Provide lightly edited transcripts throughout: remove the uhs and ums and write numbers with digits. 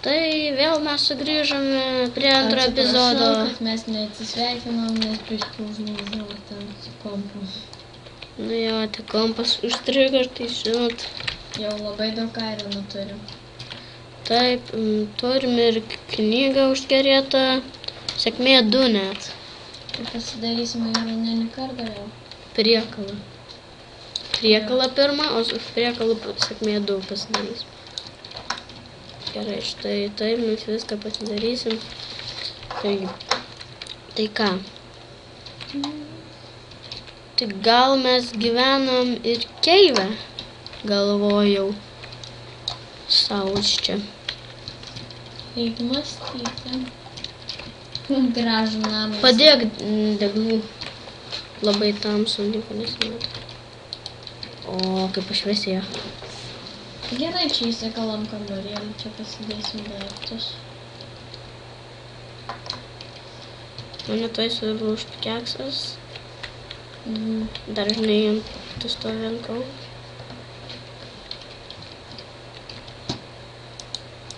Tai vėl mes sugrįžome prie antro epizodo. Atsiprašau, kad mes neatsisveikinom, nes biškį užlūžau ten su kompu. Nu jo, tai kompas užstrigo, tai žinot. Jau labai daug aironų turim. Taip, turim ir knygą užgerėtą. Sėkmė 2 net. Tai pasidarysime ironinį kardą jau. Priekalą. Priekalą pirmą, o už priekalą sėkmė 2 pasidarysim. Gerai, štai taip, mes viską pasidarysim. Tai ką? Tai gal mes gyvenam ir Keive, galvojau. Saus čia. Reikia mąstyti. Gražų namą. Padėk deglų. Labai tamsu, nieko nesimato. O, kaip pašviesėjo. Gerai, čia įsikalam kambarėlį, čia pasidėsim daiktus. Mane tuoj sulūž pikeksas. Dar žinai, tu stovi ant kaulo.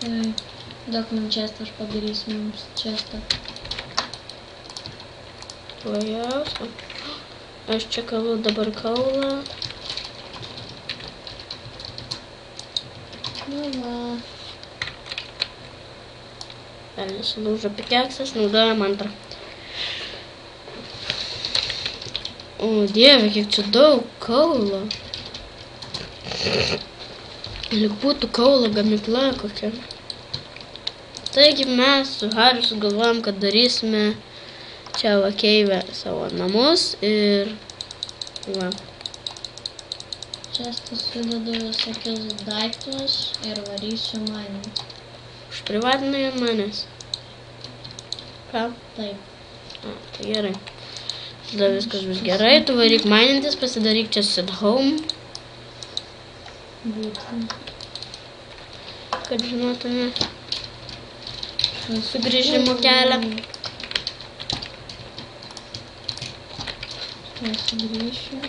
Gerai, duok man čestą, aš padarysiu mums čestą. Vajausia. Aš čia kalu dabar kaulą. Nu va. Velnis sulūžo pikeksas, naudojam antrą. O, Dieve, kiek čia daug kaulo. Lyg būtų kaulo gamykla kokia. Taigi mes su Hariu sugalvojom, kad darysime čia va Keive savo namus ir va. Čestą sudedu visokius daiktus ir varysiu manį. Užprivatinai ant manęs. Ką? Taip. A, tai gerai. Tada viskas bus gerai, tu varyk mainintis, pasidaryk čia sit home. Būtent. Kad žinotume sugrįžimo kelią. Aš sugrįšiu.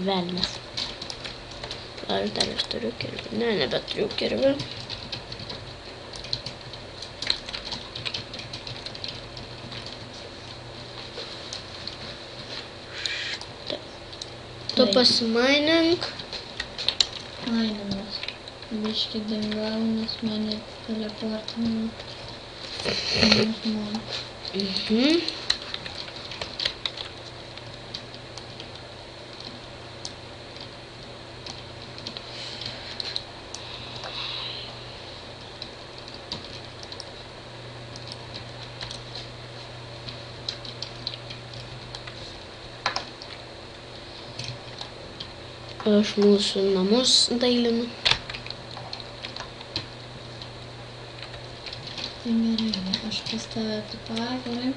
Velnis. Ar dar aš turiu kirvį? Ne, nebeturiu kirvį. Tu pasimainink. Mainimas. Biškį dingau, nes mane teleportino. Mhm. Aš mūsų namus dailinu. Tai gerai, aš pas tave tipą, gerai.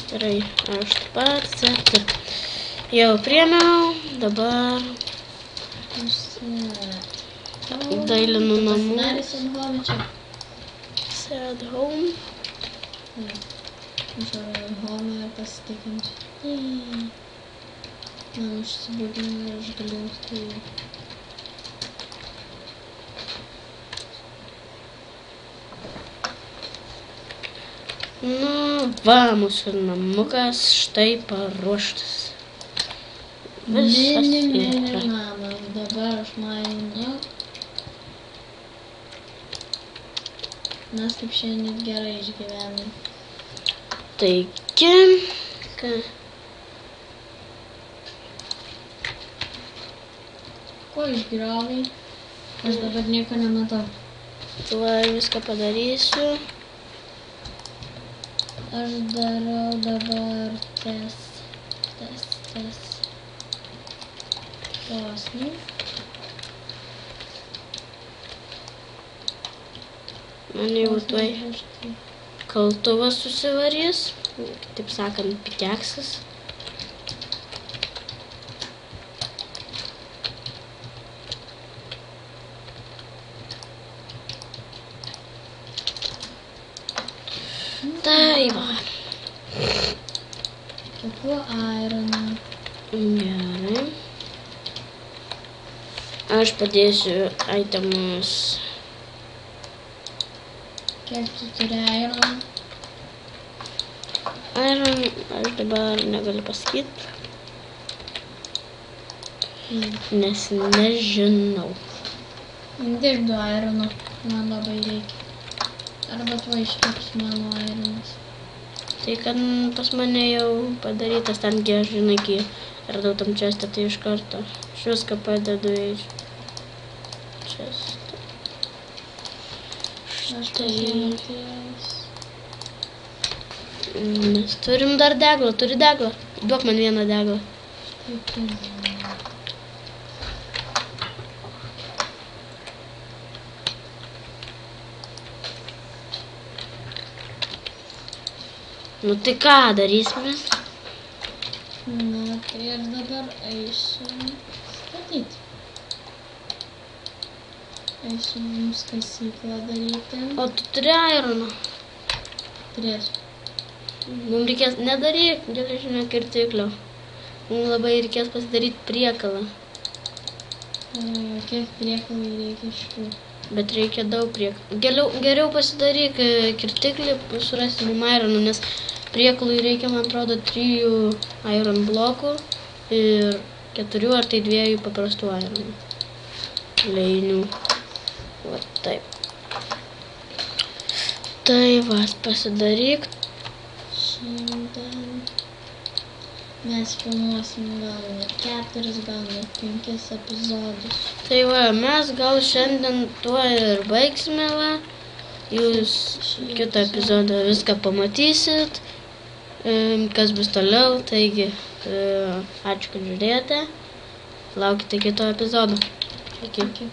Gerai, aš taip pat. Jau priėmiau, dabar dailinu namus. Pasidarysim home čia. Set home. Žiūrėjau home ir pasitikinsiu. Man užsibūdino ir aš galiu tai. Nu, va, mūsų namukas štai paruoštas. Visas Mini yra. namas, dabar aš mainu. Mes kaip šiandien gerai išgyvenam. Taigi, Ko išgriovai? Aš dabar nieko nematau. tuoj viską padarysiu. Aš darau dabar test. Posnį. Man jau tuoj kaltuvas susivarys, taip sakant, pikeksas. Tai va. Kepu ironą. Gerai. Aš padėsiu itemus. Kiek tu turi iron? Iron aš dabar negaliu pasakyti, nes nežinau. Dirb 2 irono. Man labai reikia. Arba tuo iškeps mano ironas. Tai kad pas mane jau padarytas ten žinai, kai radau tam čestą, tai iš karto. Aš viską padedu į čestą. Aš pasiėmiau ties. Mes turim dar deglą, turi deglą. Duok man vieną deglą. Taip. Nu tai ką darysime? Na, tai aš dabar eisiu statyti. Eisiu mums kasyklą daryti. O tu turi ironą? Turėsiu. Mums reikės nedaryk geležinio kirtiklio. Mums labai reikės pasidaryti priekalą. Kiek priekalai reikia šitų? Bet reikia daug priekalų. Geriau pasidaryk kirtiklį, surasti mum ironų, nes priekalui reikia, man atrodo, 3 iron blokų ir 4 ar tai 2 paprastų ironų. Leinių. Va taip. Tai va, pasidaryk. Šiandien mes filmuosim gal ne 4, gal ne 5 epizodus. Tai va, mes gal šiandien tuo ir baigsime, va. Jūs kitą epizodą viską pamatysit, kas bus toliau, taigi ačiū, kad žiūrėjote. Laukite kito epizodo. Iki.